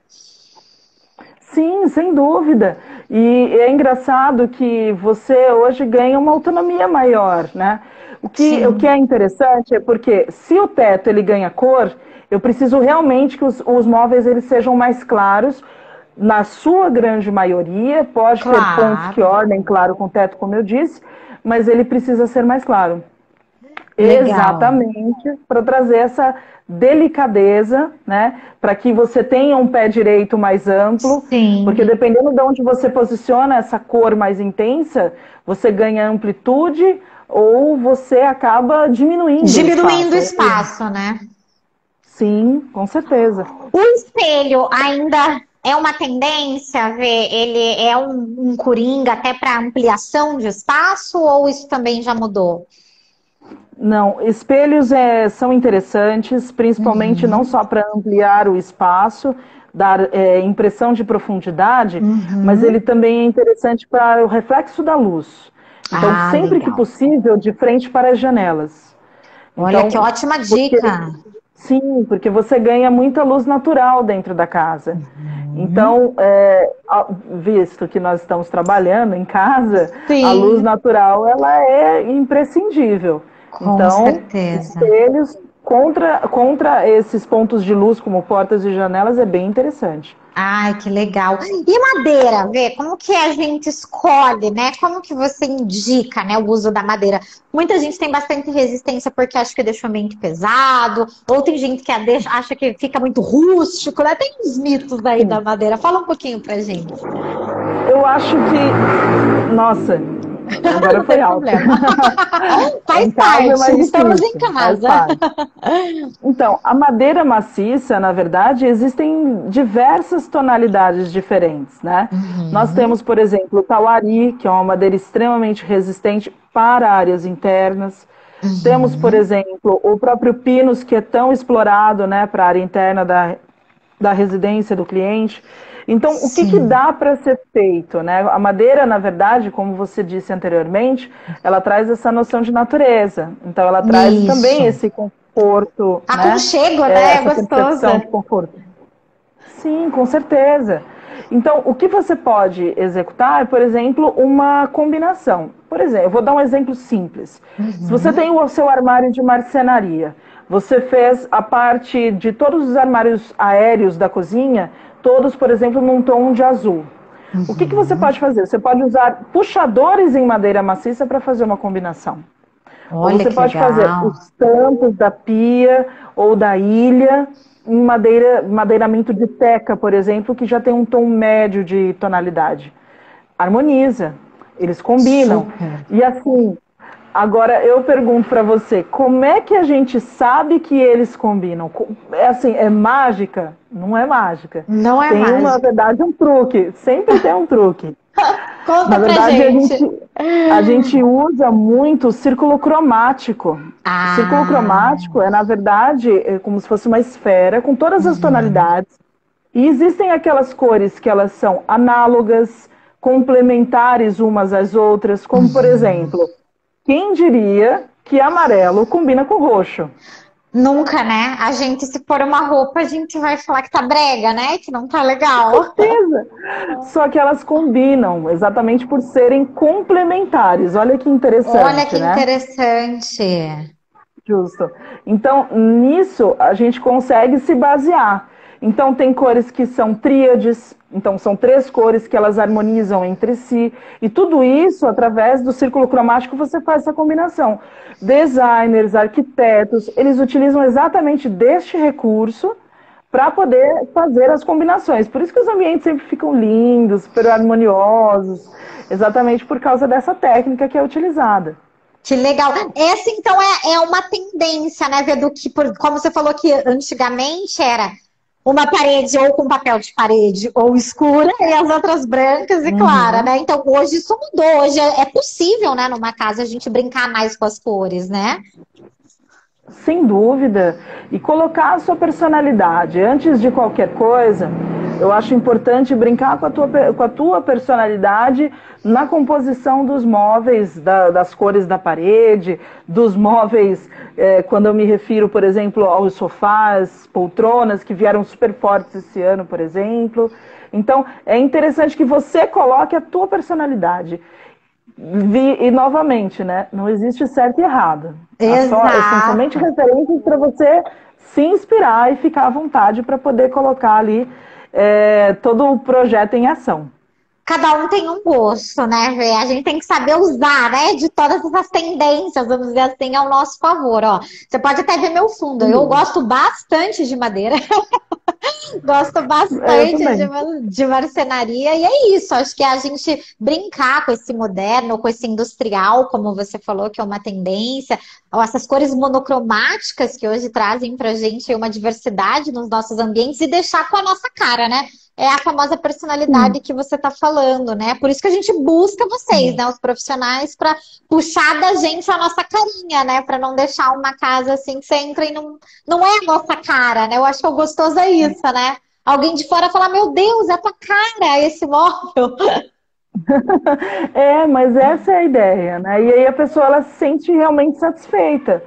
Sim, sem dúvida. E é engraçado que você hoje ganha uma autonomia maior, né? O que é Sim. interessante é porque se o teto ele ganha cor, eu preciso realmente que os móveis eles sejam mais claros, na sua grande maioria, pode ter pontos que Claro. ornem claro com o teto, como eu disse, mas ele precisa ser mais claro. Legal. Exatamente, para trazer essa delicadeza, né? Para que você tenha um pé direito mais amplo, Sim. porque dependendo de onde você posiciona essa cor mais intensa, você ganha amplitude ou você acaba diminuindo o Diminuindo o espaço. espaço, né? Sim, com certeza. O espelho ainda é uma tendência, ver ele é um coringa até para ampliação de espaço ou isso também já mudou? Não, espelhos são interessantes, principalmente não só para ampliar o espaço, dar impressão de profundidade, mas ele também é interessante para o reflexo da luz. Então, Ah, sempre que legal. possível, de frente para as janelas. Olha que Então, ótima porque dica. Sim, porque você ganha muita luz natural dentro da casa. Então, visto que nós estamos trabalhando em casa, a luz Sim, natural ela é imprescindível. com Então, certeza. espelhos contra esses pontos de luz, como portas e janelas, é bem interessante. Ai, que legal. E madeira, Vê, como que a gente escolhe, né? Como que você indica, né, o uso da madeira? Muita gente tem bastante resistência porque acha que deixa o ambiente pesado, ou tem gente que acha que fica muito rústico, né? Tem uns mitos aí da Sim. madeira. Fala um pouquinho pra gente. Eu acho que, nossa, agora Não foi tem alto. problema. Em Faz casa é parte, mais estamos em difícil, faz casa. parte. Então, a madeira maciça, na verdade, existem diversas tonalidades diferentes, né? Nós Uhum, temos, por exemplo, o tauari, que é uma madeira extremamente resistente para áreas internas. Temos, por uhum. exemplo, o próprio pinus, que é tão explorado, né, para a área interna da residência do cliente. Então, o que Sim, dá para ser feito, né? A madeira, na verdade, como você disse anteriormente, ela traz essa noção de natureza. Então, ela traz também isso. esse conforto, né? Aconchego, né? É Essa percepção gostoso. de conforto. Sim, com certeza. Então, o que você pode executar é, por exemplo, uma combinação. Por exemplo, eu vou dar um exemplo simples. Se você tem Uhum. o seu armário de marcenaria, você fez a parte de todos os armários aéreos da cozinha, todos, por exemplo, num tom de azul. O que você Uhum. pode fazer? Você pode usar puxadores em madeira maciça para fazer uma combinação. Ou Olha você que pode fazer legal. os tampos da pia ou da ilha em madeiramento de teca, por exemplo, que já tem um tom médio de tonalidade. Harmoniza, eles combinam. Super. E assim, agora eu pergunto para você, como é que a gente sabe que eles combinam? É assim, é mágica? Não é mágica. Não é Tem, na mágica. verdade, um truque. Sempre tem um truque. Na Conta pra verdade, gente. a gente usa muito o círculo cromático. O círculo Ah, cromático é, na verdade, como se fosse uma esfera com todas as uhum. tonalidades. E existem aquelas cores que elas são análogas, complementares umas às outras, como, por Uhum. exemplo, quem diria que amarelo combina com roxo? Nunca, né? A gente, se for uma roupa, a gente vai falar que tá brega, né? Que não tá legal. Certeza! Só que elas combinam, exatamente por serem complementares. Olha que Olha que interessante, né? interessante. Justo. Então, nisso a gente consegue se basear. Então, tem cores que são tríades, então são três cores que elas harmonizam entre si, e tudo isso, através do círculo cromático, você faz essa combinação. Designers, arquitetos, eles utilizam exatamente deste recurso para poder fazer as combinações. Por isso que os ambientes sempre ficam lindos, super harmoniosos, exatamente por causa dessa técnica que é utilizada. Que legal. Essa, então, é uma tendência, né, Vê, do que, como você falou que antigamente era uma parede ou com papel de parede ou escura e as outras brancas e clara, Uhum. né? Então, hoje isso mudou. Hoje é possível, né, numa casa, a gente brincar mais com as cores, né? Sem dúvida. E colocar a sua personalidade. Antes de qualquer coisa, eu acho importante brincar com a tua personalidade na composição dos móveis, das cores da parede, dos móveis, quando eu me refiro, por exemplo, aos sofás, poltronas, que vieram super fortes esse ano, por exemplo. Então, é interessante que você coloque a tua personalidade. E novamente, né? Não existe certo e errado. São somente Exato. referências para você se inspirar e ficar à vontade para poder colocar ali todo o projeto em ação. Cada um tem um gosto, né, Vê? A gente tem que saber usar, né, de todas essas tendências, vamos dizer assim, ao nosso favor, ó. Você pode até ver meu fundo. Sem Eu dúvida. gosto bastante de madeira. Gosto Eu bastante também. de marcenaria, e é isso. Acho que é a gente brincar com esse moderno, com esse industrial, como você falou, que é uma tendência, ou essas cores monocromáticas que hoje trazem pra gente uma diversidade nos nossos ambientes e deixar com a nossa cara, né? É a famosa Sim. personalidade que você está falando, né? Por isso que a gente busca vocês, né? Os profissionais, para puxar da gente a nossa carinha, né? Para não deixar uma casa assim que você entra e não é a nossa cara, né? Eu acho que o gostoso é isso, né? Alguém de fora falar, meu Deus, é a tua cara esse móvel. Mas essa é a ideia, né? E aí a pessoa ela se sente realmente satisfeita.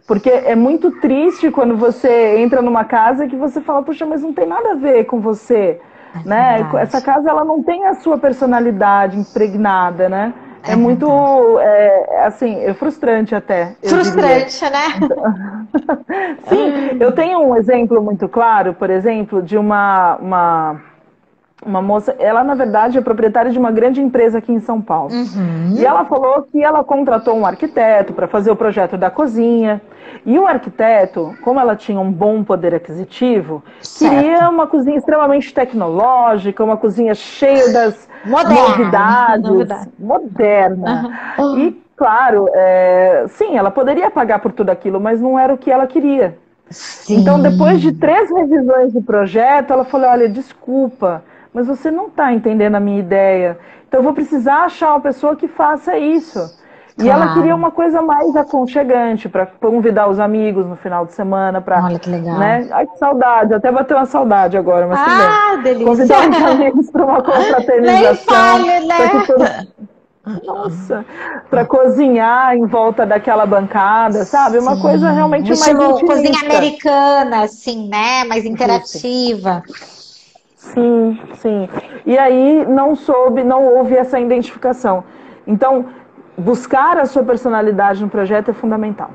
Porque é muito triste quando você entra numa casa que você fala, puxa, mas não tem nada a ver com você, né? Essa casa, ela não tem a sua personalidade impregnada, né? É muito, assim, é frustrante até. Frustrante, né? Sim, eu tenho um exemplo muito claro, por exemplo, de uma moça, ela na verdade é proprietária de uma grande empresa aqui em São Paulo. E ela falou que ela contratou um arquiteto para fazer o projeto da cozinha. E o arquiteto, como ela tinha um bom poder aquisitivo, queria uma cozinha extremamente tecnológica, uma cozinha cheia das novidades, moderna. E, claro, sim, ela poderia pagar por tudo aquilo, mas não era o que ela queria. Sim. Então, depois de 3 revisões do projeto, ela falou, olha, desculpa, mas você não está entendendo a minha ideia. Então, eu vou precisar achar uma pessoa que faça isso. E ela queria uma coisa mais aconchegante, para convidar os amigos no final de semana. Olha que legal. Né? Ai, que saudade, até bateu uma saudade agora, mas tudo bem. Delícia. Convidar os amigos para uma confraternização. Nem fale, né? Nossa, para cozinhar em volta daquela bancada, sabe? Uma coisa realmente mais intimista. Cozinha americana, assim, né? Mais interativa. Sim, sim. E aí não houve essa identificação. Então, buscar a sua personalidade no projeto é fundamental.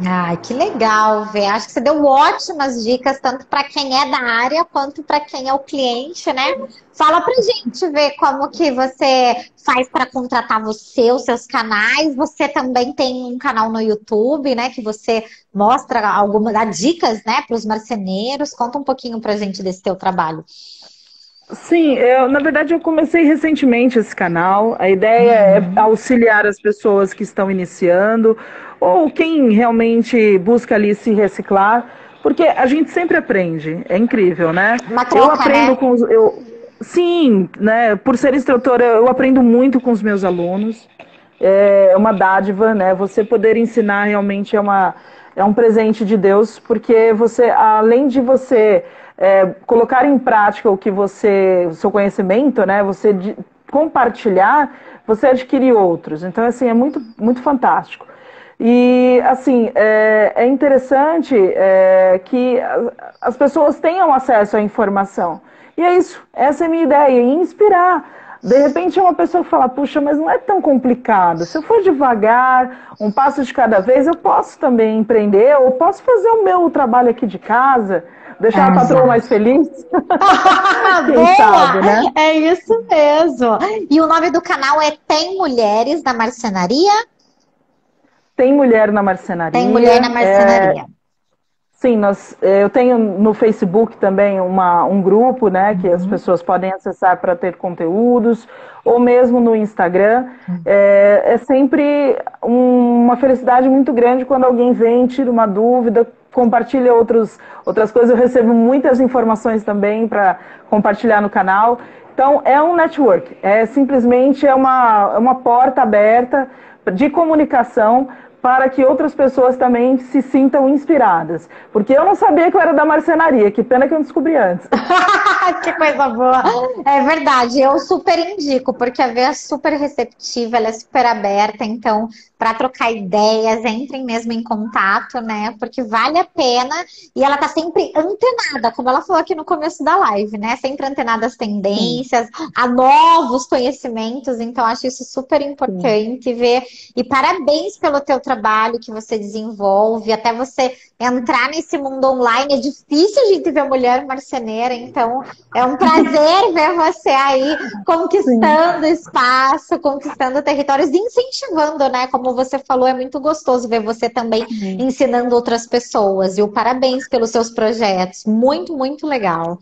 Ai, que legal, Vê. Acho que você deu ótimas dicas, tanto para quem é da área, quanto para quem é o cliente, né? Fala pra gente ver como que você faz para contratar você, os seus canais. Você também tem um canal no YouTube, né? Que você mostra dá dicas, né, para os marceneiros. Conta um pouquinho pra gente desse teu trabalho. Sim, na verdade eu comecei recentemente esse canal. A ideia é auxiliar as pessoas que estão iniciando ou quem realmente busca ali se reciclar, porque a gente sempre aprende, é incrível, né? Uma troca, eu aprendo, né? Sim, né? Por ser instrutora, eu aprendo muito com os meus alunos. É uma dádiva, né? Você poder ensinar realmente é um presente de Deus, porque você, além de você colocar em prática o seu conhecimento, né? Você compartilhar, você adquirir outros. Então, assim, é muito, muito fantástico. E, assim, é interessante que as pessoas tenham acesso à informação. E é isso, essa é a minha ideia, inspirar. De repente é uma pessoa que fala, puxa, mas não é tão complicado. Se eu for devagar, um passo de cada vez, eu posso também empreender, ou posso fazer o meu trabalho aqui de casa, deixar a patroa mais feliz. Quem sabe, né? É isso mesmo. E o nome do canal é Tem Mulheres na Marcenaria? Tem Mulher na Marcenaria. Tem Mulher na Marcenaria. Sim, eu tenho no Facebook também um grupo, né, que as pessoas podem acessar para ter conteúdos, ou mesmo no Instagram. É sempre uma felicidade muito grande quando alguém vem, tira uma dúvida, compartilha outras coisas. Eu recebo muitas informações também para compartilhar no canal. Então, é um network, simplesmente uma porta aberta de comunicação para que outras pessoas também se sintam inspiradas. Porque eu não sabia que eu era da marcenaria, que pena que eu não descobri antes. Que coisa boa. É verdade, eu super indico, porque a Vê é super receptiva, ela é super aberta, então, para trocar ideias, entrem mesmo em contato, né? Porque vale a pena e ela tá sempre antenada, como ela falou aqui no começo da live, né? Sempre antenada às tendências, a novos conhecimentos, então acho isso super importante ver. E parabéns pelo teu trabalho que você desenvolve, até você entrar nesse mundo online, é difícil a gente ver mulher marceneira, então é um prazer ver você aí conquistando espaço, conquistando territórios e incentivando, né? Como você falou, é muito gostoso ver você também ensinando outras pessoas. E o parabéns pelos seus projetos. Muito, muito legal.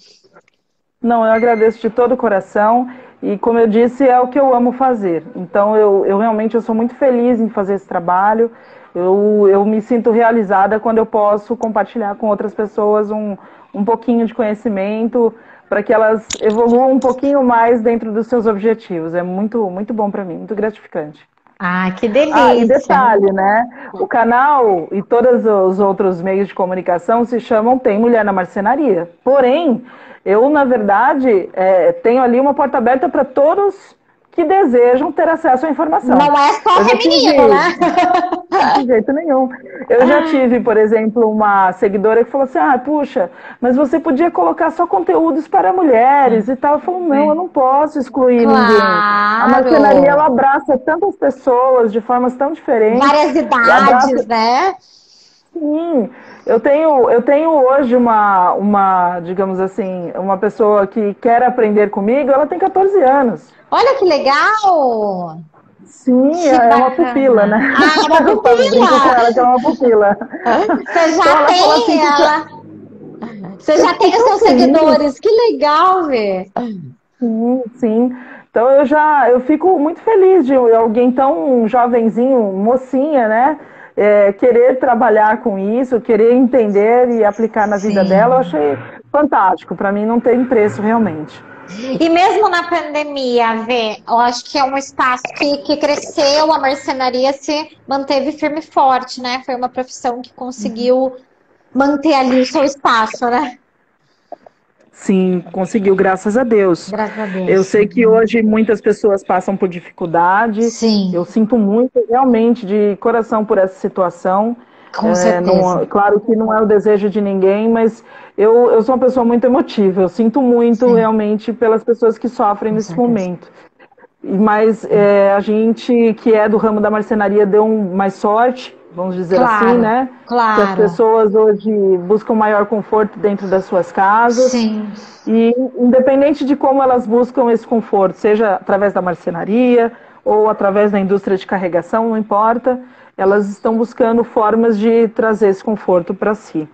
Não, eu agradeço de todo o coração e, como eu disse, é o que eu amo fazer. Então, eu realmente sou muito feliz em fazer esse trabalho. Eu me sinto realizada quando eu posso compartilhar com outras pessoas um pouquinho de conhecimento para que elas evoluam um pouquinho mais dentro dos seus objetivos. É muito, muito bom para mim, muito gratificante. Ah, que delícia! E detalhe, né? O canal e todos os outros meios de comunicação se chamam Tem Mulher na Marcenaria. Porém, eu, na verdade, tenho ali uma porta aberta para todos que desejam ter acesso à informação. Não é só feminino, né? De jeito nenhum. Eu já tive, por exemplo, uma seguidora que falou assim, puxa, mas você podia colocar só conteúdos para mulheres e tal. Eu falo, não, eu não posso excluir ninguém. A marcenaria, ela abraça tantas pessoas de formas tão diferentes. Várias idades, né? Sim, eu tenho hoje digamos assim, uma pessoa que quer aprender comigo, ela tem 14 anos. Olha que legal! Sim, é uma pupila, né? Ah, uma pupila! Eu brinco com ela que é uma pupila. Você já tem ela. Você já tem os seus seguidores, que legal, ver. Sim. Então eu fico muito feliz de alguém tão jovenzinho, mocinha, né? Querer trabalhar com isso, querer entender e aplicar na vida dela, eu achei fantástico. Para mim não tem preço realmente. E mesmo na pandemia, Vê, eu acho que é um espaço que cresceu, a marcenaria se manteve firme e forte, né? Foi uma profissão que conseguiu manter ali o seu espaço, né? Sim, conseguiu, graças a Deus. Graças a Deus. Eu sei que hoje muitas pessoas passam por dificuldade. Sim. Eu sinto muito, realmente, de coração por essa situação. Com certeza. Claro que não é o desejo de ninguém, mas eu sou uma pessoa muito emotiva. Eu sinto muito, realmente, pelas pessoas que sofrem nesse momento. Mas a gente que é do ramo da marcenaria deu mais sorte, vamos dizer assim, né? Claro. Que as pessoas hoje buscam maior conforto dentro das suas casas. Sim. E independente de como elas buscam esse conforto, seja através da marcenaria ou através da indústria de carregação, não importa, elas estão buscando formas de trazer esse conforto para si.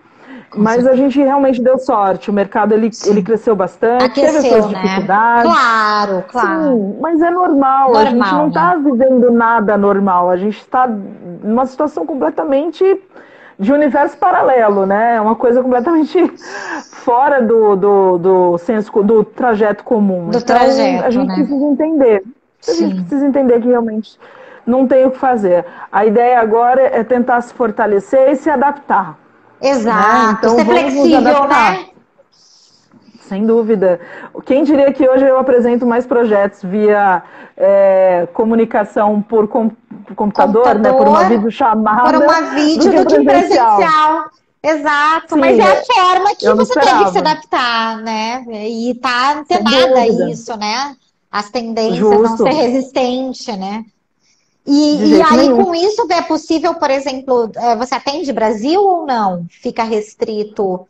Mas a gente realmente deu sorte, o mercado ele cresceu bastante, aqueceu, teve as suas dificuldades. Claro. Sim, mas é normal, a gente não está vivendo nada normal, a gente está numa situação completamente de universo paralelo, né? É uma coisa completamente fora do senso, do trajeto comum. A gente precisa entender. A gente precisa entender que realmente não tem o que fazer. A ideia agora é tentar se fortalecer e se adaptar. Exato, né? Então, ser flexível, né? Sem dúvida. Quem diria que hoje eu apresento mais projetos via comunicação por computador, né? Por uma videochamada. Por uma vídeo do que presencial. Exato, mas é a forma que você teve que se adaptar, né? E tá antenada a isso, né? As tendências, não ser resistente, né? E aí, com isso, é possível, por exemplo, você atende Brasil ou não? Fica restrito?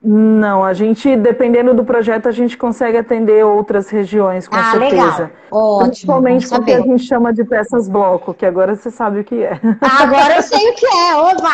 Não, a gente, dependendo do projeto, a gente consegue atender outras regiões, com certeza. Legal. Ótimo. Principalmente porque a gente chama de peças bloco, que agora você sabe o que é. Agora eu sei o que é, oba!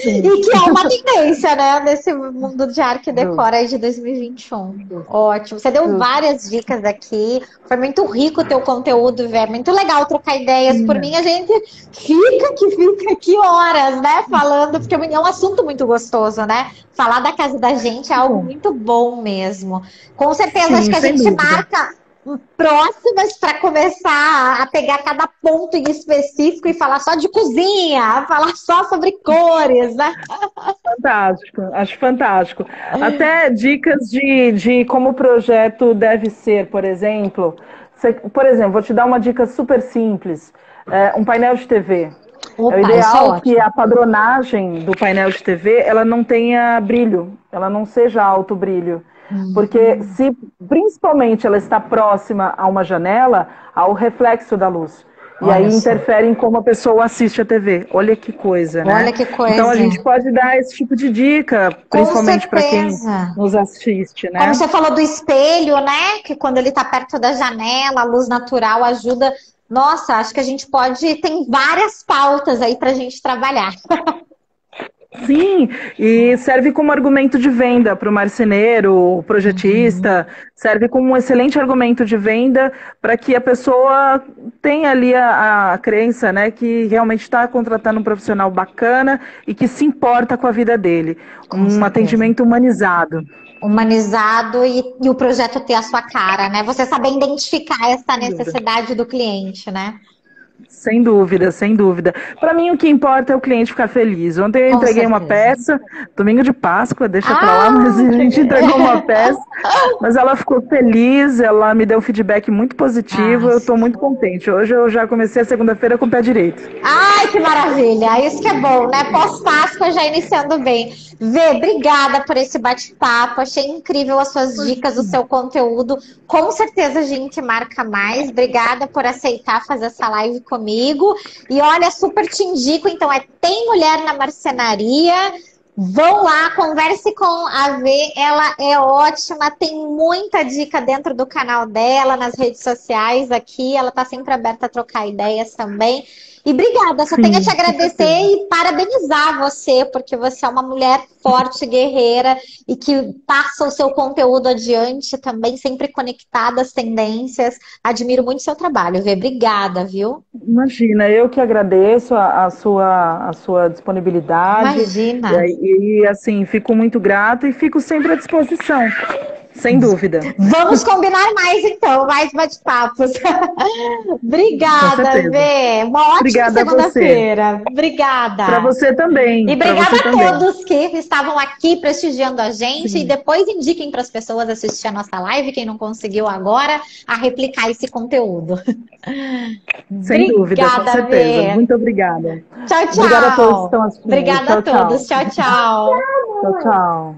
E que é uma tendência, né, nesse mundo de arte e decora aí de 2021. Ótimo. Você deu várias dicas aqui. Foi muito rico o teu conteúdo, Vé. Muito legal trocar ideias. Por mim, a gente fica aqui horas, né, falando, porque é um assunto muito gostoso, né? Falar da casa da gente é algo muito bom mesmo. Com certeza, acho que a gente marca próximas para começar a pegar cada ponto em específico e falar só de cozinha, falar só sobre cores, né? Fantástico, acho fantástico. Até dicas de como o projeto deve ser, por exemplo. Por exemplo, vou te dar uma dica super simples. Um painel de TV. Opa, é o ideal que a padronagem do painel de TV ela não tenha brilho, ela não seja alto brilho. Porque se principalmente ela está próxima a uma janela, há o reflexo da luz. E aí interfere em como a pessoa assiste a TV. Olha que coisa, né? Olha que coisa. Então a gente pode dar esse tipo de dica, principalmente para quem nos assiste, né? Como você falou do espelho, né? Que quando ele está perto da janela, a luz natural ajuda. Nossa, acho que a gente tem várias pautas aí para a gente trabalhar. Sim, e serve como argumento de venda para o marceneiro, o projetista, serve como um excelente argumento de venda para que a pessoa tenha ali a crença, né, que realmente está contratando um profissional bacana e que se importa com a vida dele. Atendimento humanizado. Humanizado e o projeto ter a sua cara, né? Você saber identificar essa necessidade do cliente, né? Sem dúvida, sem dúvida. Para mim, o que importa é o cliente ficar feliz. Ontem eu Com entreguei uma certeza. peça, domingo de Páscoa, deixa pra lá, mas a gente entregou uma peça, mas ela ficou feliz, ela me deu um feedback muito positivo, eu estou muito contente. Hoje eu já comecei a segunda-feira com o pé direito. Ai, que maravilha! Isso que é bom, né? Pós-Páscoa já iniciando bem. Vê, obrigada por esse bate-papo. Achei incrível as suas dicas, o seu conteúdo. Com certeza a gente marca mais. Obrigada por aceitar fazer essa live comigo. E olha, super te indico. Então, Tem Mulher na Marcenaria. Vão lá, converse com a V, ela é ótima, tem muita dica dentro do canal dela, nas redes sociais aqui, ela tá sempre aberta a trocar ideias também. E obrigada, só tenho a te agradecer e parabenizar você, porque você é uma mulher forte, guerreira e que passa o seu conteúdo adiante também, sempre conectada às tendências. Admiro muito o seu trabalho, Vê. Obrigada, viu? Imagina, eu que agradeço a sua disponibilidade. Imagina. E assim, fico muito grata e fico sempre à disposição, sem dúvida. Vamos combinar mais então, mais bate-papos. Obrigada, Vê. Uma ótima segunda-feira. Obrigada. Para você também. E obrigada a todos que estavam aqui prestigiando a gente. Sim. E depois indiquem para as pessoas assistir a nossa live, quem não conseguiu agora, a replicar esse conteúdo. Sem dúvida, com certeza. Vê. Muito obrigada. Tchau, tchau. Obrigada a todos que estão assistindo. Obrigada a todos. Tchau, tchau. Tchau, tchau.